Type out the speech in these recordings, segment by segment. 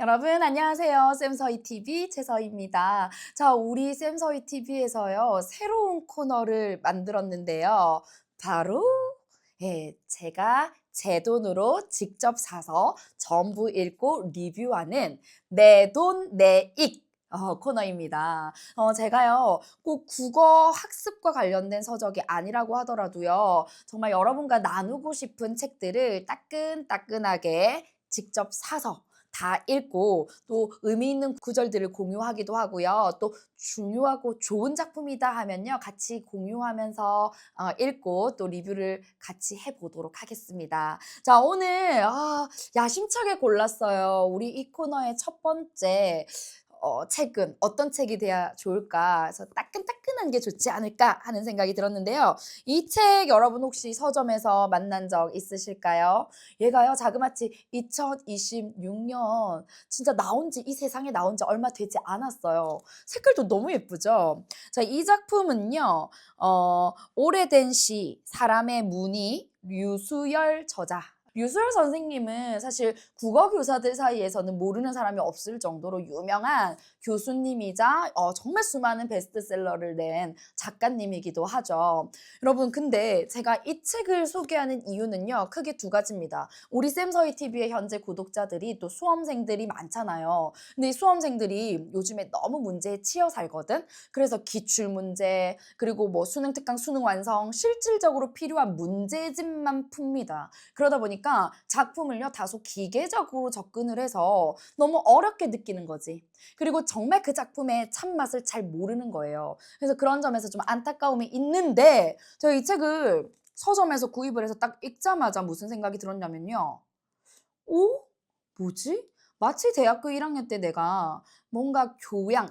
여러분 안녕하세요. 쌤서희 TV 최서희입니다. 자, 우리 쌤서희 TV에서요. 새로운 코너를 만들었는데요. 바로 제가 제 돈으로 직접 사서 전부 읽고 리뷰하는 내 돈 내익 코너입니다. 제가요, 꼭 국어 학습과 관련된 서적이 아니라고 하더라도요, 정말 여러분과 나누고 싶은 책들을 따끈따끈하게 직접 사서 다 읽고 또 의미 있는 구절들을 공유하기도 하고요. 또 중요하고 좋은 작품이다 하면요, 같이 공유하면서 읽고 또 리뷰를 같이 해 보도록 하겠습니다. 자, 오늘 야심차게 골랐어요. 우리 이 코너의 첫 번째 책은 어떤 책이 돼야 좋을까? 그래서 따끈따끈한 게 좋지 않을까 하는 생각이 들었는데요. 이 책 여러분 혹시 서점에서 만난 적 있으실까요? 얘가요, 자그마치 2026년 진짜 이 세상에 나온 지 얼마 되지 않았어요. 색깔도 너무 예쁘죠? 자, 이 작품은요, 오래된 시, 사람의 문의, 류수열 저자. 류수열 선생님은 사실 국어 교사들 사이에서는 모르는 사람이 없을 정도로 유명한 교수님이자 정말 수많은 베스트셀러를 낸 작가님이기도 하죠. 여러분, 근데 제가 이 책을 소개하는 이유는요, 크게 두 가지입니다. 우리 쌤서희 TV의 현재 구독자들이 또 수험생들이 많잖아요. 근데 이 수험생들이 요즘에 너무 문제에 치여 살거든. 그래서 기출 문제, 그리고 뭐 수능 특강 수능 완성, 실질적으로 필요한 문제집만 풉니다. 그러다 보니까 작품을요, 다소 기계적으로 접근을 해서 너무 어렵게 느끼는 거지. 그리고 정말 그 작품의 참맛을 잘 모르는 거예요. 그래서 그런 점에서 좀 안타까움이 있는데, 제가 이 책을 서점에서 구입을 해서 딱 읽자마자 무슨 생각이 들었냐면요. 오? 뭐지? 마치 대학교 1학년 때 내가 뭔가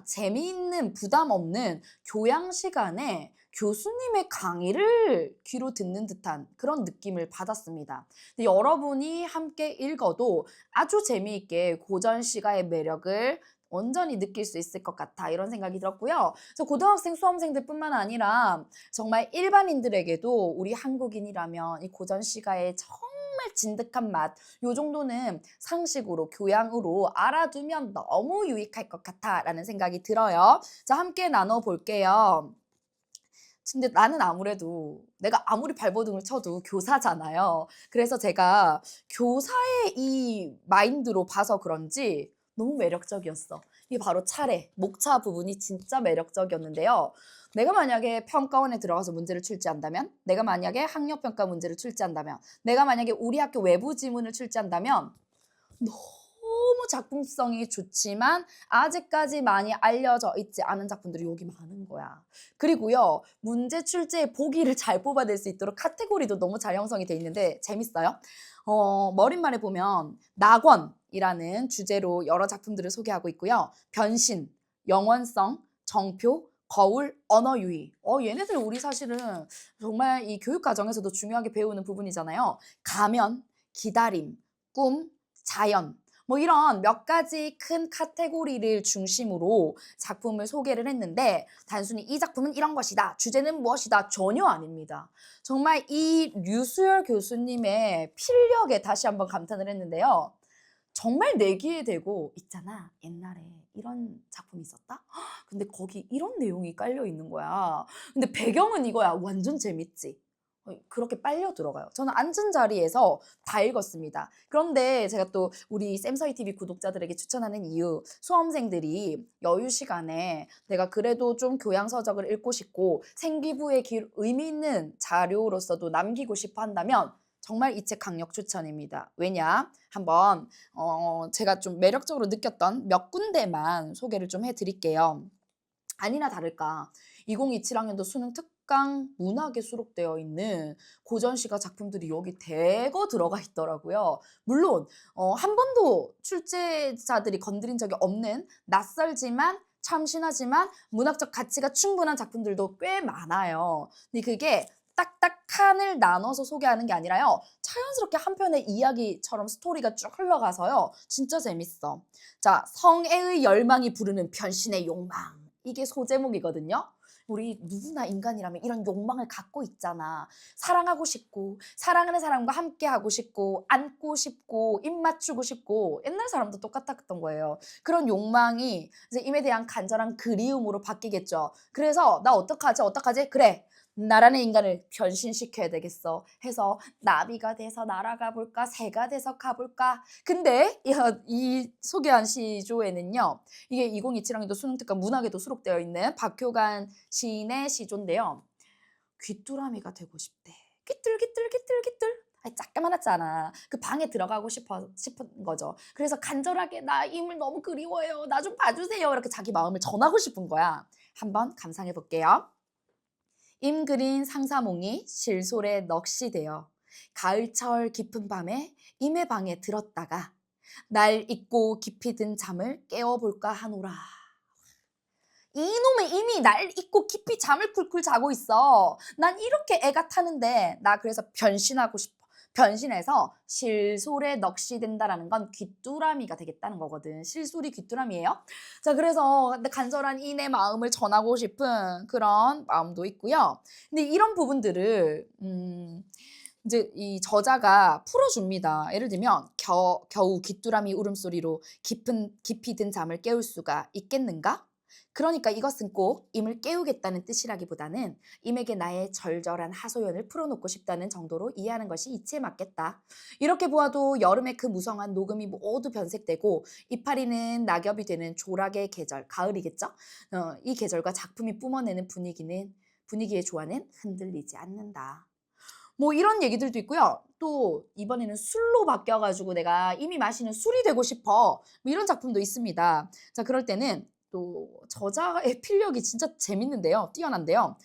재미있는 부담 없는 교양 시간에 교수님의 강의를 귀로 듣는 듯한 그런 느낌을 받았습니다. 근데 여러분이 함께 읽어도 아주 재미있게 고전 시가의 매력을 온전히 느낄 수 있을 것 같아, 이런 생각이 들었고요. 그래서 고등학생, 수험생들뿐만 아니라 정말 일반인들에게도 우리 한국인이라면 이 고전 시가의 정말 진득한 맛, 요 정도는 상식으로, 교양으로 알아두면 너무 유익할 것 같아라는 생각이 들어요. 자, 함께 나눠볼게요. 근데 나는 아무래도 내가 아무리 발버둥을 쳐도 교사잖아요. 그래서 제가 교사의 이 마인드로 봐서 그런지 너무 매력적이었어. 이게 바로 차례, 목차 부분이 진짜 매력적이었는데요. 내가 만약에 평가원에 들어가서 문제를 출제한다면, 내가 만약에 학력평가 문제를 출제한다면, 내가 만약에 우리 학교 외부 지문을 출제한다면 너무 작품성이 좋지만 아직까지 많이 알려져 있지 않은 작품들이 여기 많은 거야. 그리고요, 문제 출제에 보기를 잘 뽑아낼 수 있도록 카테고리도 너무 잘 형성이 돼 있는데 재밌어요. 머릿말에 보면 낙원이라는 주제로 여러 작품들을 소개하고 있고요. 변신, 영원성, 정표, 거울, 언어 유희. 얘네들 우리 사실은 정말 이 교육 과정에서도 중요하게 배우는 부분이잖아요. 가면, 기다림, 꿈, 자연, 뭐 이런 몇 가지 큰 카테고리를 중심으로 작품을 소개를 했는데, 단순히 이 작품은 이런 것이다, 주제는 무엇이다, 전혀 아닙니다. 정말 이 류수열 교수님의 필력에 다시 한번 감탄을 했는데요. 정말 내기에 대고 있잖아. 옛날에 이런 작품이 있었다? 근데 거기 이런 내용이 깔려 있는 거야. 근데 배경은 이거야. 완전 재밌지? 그렇게 빨려 들어가요. 저는 앉은 자리에서 다 읽었습니다. 그런데 제가 또 우리 쌤서희 TV 구독자들에게 추천하는 이유, 수험생들이 여유 시간에 내가 그래도 좀 교양 서적을 읽고 싶고 생기부의 의미 있는 자료로서도 남기고 싶어 한다면 정말 이 책 강력 추천입니다. 왜냐? 한번 제가 좀 매력적으로 느꼈던 몇 군데만 소개를 좀 해드릴게요. 아니나 다를까 2027 학년도 수능 특강 문학에 수록되어 있는 고전시가 작품들이 여기 대거 들어가 있더라고요. 물론 한 번도 출제자들이 건드린 적이 없는 낯설지만 참신하지만 문학적 가치가 충분한 작품들도 꽤 많아요. 근데 그게 딱딱 칸을 나눠서 소개하는 게 아니라요, 자연스럽게 한 편의 이야기처럼 스토리가 쭉 흘러가서요, 진짜 재밌어. 자, 성애의 열망이 부르는 변신의 욕망. 이게 소제목이거든요. 우리 누구나 인간이라면 이런 욕망을 갖고 있잖아. 사랑하고 싶고, 사랑하는 사람과 함께 하고 싶고, 안고 싶고, 입 맞추고 싶고, 옛날 사람도 똑같았던 거예요. 그런 욕망이 이제 임에 대한 간절한 그리움으로 바뀌겠죠. 그래서 나 어떡하지? 어떡하지? 그래. 나라는 인간을 변신시켜야 되겠어. 해서 나비가 돼서 날아가 볼까? 새가 돼서 가볼까? 근데 이 소개한 시조에는요. 이게 2027학년도 수능특강 문학에도 수록되어 있는 박효간 시인의 시조인데요. 귀뚜라미가 되고 싶대. 귀뚤귀뚤귀뚤귀뚤. 아이 작게만했잖아. 그 방에 들어가고 싶은 거죠. 그래서 간절하게 나 임을 너무 그리워요. 나 좀 봐주세요. 이렇게 자기 마음을 전하고 싶은 거야. 한번 감상해 볼게요. 임 그린 상사몽이 실솔에 넋이 되어 가을철 깊은 밤에 임의 방에 들었다가 날 잊고 깊이 든 잠을 깨워볼까 하노라. 이놈의 임이 날 잊고 깊이 잠을 쿨쿨 자고 있어. 난 이렇게 애가 타는데 나 그래서 변신하고 싶어. 변신해서 실솔에 넋이 된다라는 건 귀뚜라미가 되겠다는 거거든. 실솔이 귀뚜라미예요. 자, 그래서 간절한 이 내 마음을 전하고 싶은 그런 마음도 있고요. 근데 이런 부분들을 이제 이 저자가 풀어줍니다. 예를 들면 겨우 귀뚜라미 울음소리로 깊이 든 잠을 깨울 수가 있겠는가? 그러니까 이것은 꼭 임을 깨우겠다는 뜻이라기보다는 임에게 나의 절절한 하소연을 풀어놓고 싶다는 정도로 이해하는 것이 이치에 맞겠다. 이렇게 보아도 여름의 그 무성한 녹음이 모두 변색되고 이파리는 낙엽이 되는 조락의 계절, 가을이겠죠? 이 계절과 작품이 뿜어내는 분위기의 조화는 흔들리지 않는다. 뭐 이런 얘기들도 있고요. 또 이번에는 술로 바뀌어가지고 내가 이미 마시는 술이 되고 싶어. 뭐 이런 작품도 있습니다. 자, 그럴 때는 또 저자의 필력이 진짜 재밌는데요. 뛰어난데요.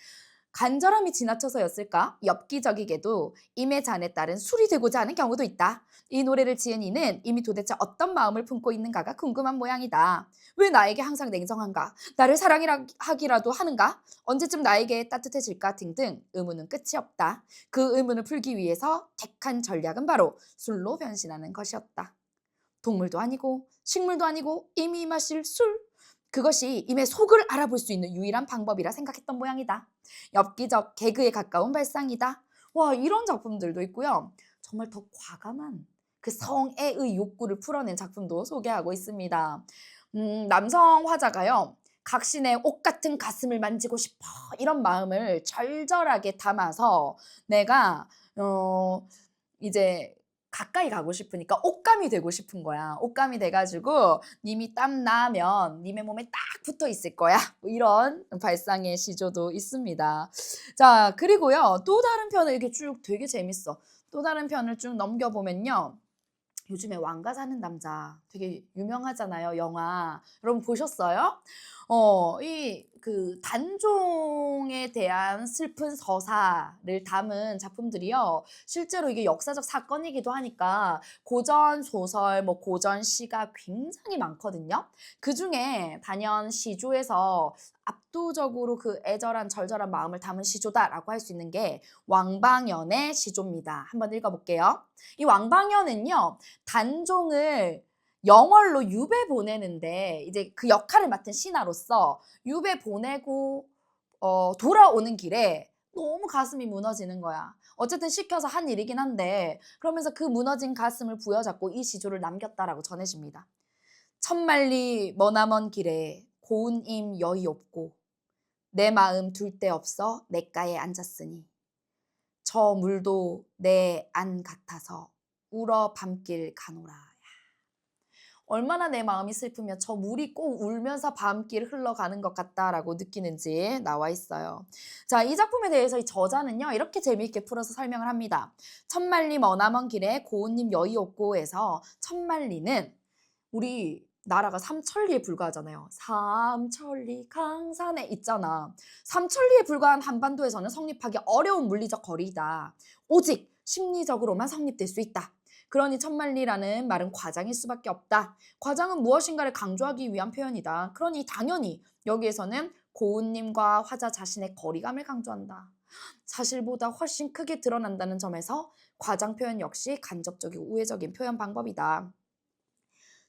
간절함이 지나쳐서였을까? 엽기적이게도 임의 잔에 따른 술이 되고자 하는 경우도 있다. 이 노래를 지은 이는 이미 도대체 어떤 마음을 품고 있는가가 궁금한 모양이다. 왜 나에게 항상 냉정한가? 나를 사랑하기라도 하는가? 언제쯤 나에게 따뜻해질까? 등등 의문은 끝이 없다. 그 의문을 풀기 위해서 택한 전략은 바로 술로 변신하는 것이었다. 동물도 아니고 식물도 아니고 임이 마실 술. 그것이 임의 속을 알아볼 수 있는 유일한 방법이라 생각했던 모양이다. 엽기적 개그에 가까운 발상이다. 와, 이런 작품들도 있고요. 정말 더 과감한 그 성애의 욕구를 풀어낸 작품도 소개하고 있습니다. 남성 화자가요. 각신의 옷 같은 가슴을 만지고 싶어 이런 마음을 절절하게 담아서 내가 이제 가까이 가고 싶으니까 옷감이 되고 싶은 거야. 옷감이 돼가지고 님이 땀 나면 님의 몸에 딱 붙어 있을 거야. 뭐 이런 발상의 시조도 있습니다. 자, 그리고요. 또 다른 편을 이렇게 쭉 되게 재밌어. 또 다른 편을 쭉 넘겨보면요. 요즘에 왕가 사는 남자 되게 유명하잖아요, 영화. 여러분 보셨어요? 이 그 단종에 대한 슬픈 서사를 담은 작품들이요. 실제로 이게 역사적 사건이기도 하니까 고전 소설, 뭐 고전 시가 굉장히 많거든요. 그중에 단연 시조에서 압도적으로 그 애절한 절절한 마음을 담은 시조다라고 할 수 있는 게 왕방연의 시조입니다. 한번 읽어볼게요. 이 왕방연은요. 단종을 영월로 유배 보내는데 이제 그 역할을 맡은 신하로서 유배 보내고 돌아오는 길에 너무 가슴이 무너지는 거야. 어쨌든 시켜서 한 일이긴 한데 그러면서 그 무너진 가슴을 부여잡고 이 시조를 남겼다라고 전해집니다. 천만리 머나먼 길에 고운임 여의 없고 내 마음 둘 데 없어 냇가에 앉았으니 저 물도 내 안 같아서 울어 밤길 가노라. 얼마나 내 마음이 슬프면 저 물이 꼭 울면서 밤길 흘러가는 것 같다라고 느끼는지 나와 있어요. 자, 이 작품에 대해서 이 저자는요 이렇게 재미있게 풀어서 설명을 합니다. 천만리 머나먼 길에 고운님 여의 없고에서 천만리는 우리 나라가 삼천리에 불과하잖아요. 삼천리 강산에 있잖아. 삼천리에 불과한 한반도에서는 성립하기 어려운 물리적 거리이다. 오직 심리적으로만 성립될 수 있다. 그러니 천만리라는 말은 과장일 수밖에 없다. 과장은 무엇인가를 강조하기 위한 표현이다. 그러니 당연히 여기에서는 고운님과 화자 자신의 거리감을 강조한다. 사실보다 훨씬 크게 드러난다는 점에서 과장 표현 역시 간접적이고 우회적인 표현 방법이다.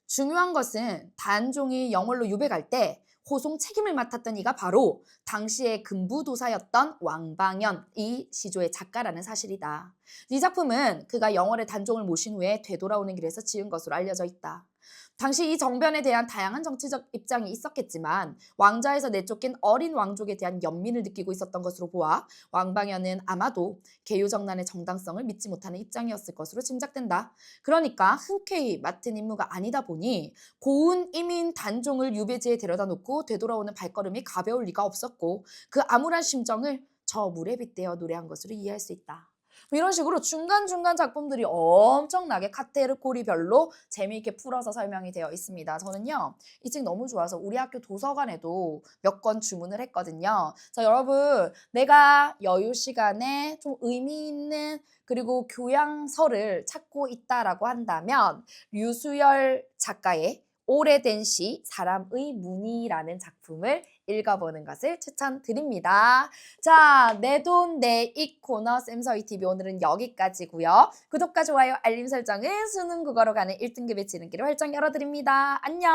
중요한 것은 단종이 영월로 유배 갈 때 호송 책임을 맡았던 이가 바로 당시의 금부도사였던 왕방연이 시조의 작가라는 사실이다. 이 작품은 그가 영월의 단종을 모신 후에 되돌아오는 길에서 지은 것으로 알려져 있다. 당시 이 정변에 대한 다양한 정치적 입장이 있었겠지만 왕자에서 내쫓긴 어린 왕족에 대한 연민을 느끼고 있었던 것으로 보아 왕방연은 아마도 개요정난의 정당성을 믿지 못하는 입장이었을 것으로 짐작된다. 그러니까 흔쾌히 맡은 임무가 아니다 보니 고운 이민 단종을 유배지에 데려다 놓고 되돌아오는 발걸음이 가벼울 리가 없었고 그 암울한 심정을 저 물에 빗대어 노래한 것으로 이해할 수 있다. 이런 식으로 중간중간 작품들이 엄청나게 카테고리별로 재미있게 풀어서 설명이 되어 있습니다. 저는요, 이 책 너무 좋아서 우리 학교 도서관에도 몇 권 주문을 했거든요. 자, 여러분, 내가 여유 시간에 좀 의미 있는 그리고 교양서를 찾고 있다라고 한다면 류수열 작가의 오래된 시 사람의 문이라는 작품을 읽어보는 것을 추천드립니다. 자, 내 돈 내 익 코너 쌤서희TV 오늘은 여기까지고요. 구독과 좋아요, 알림 설정은 수능 국어로 가는 1등급의 지름길을 활짝 열어드립니다. 안녕.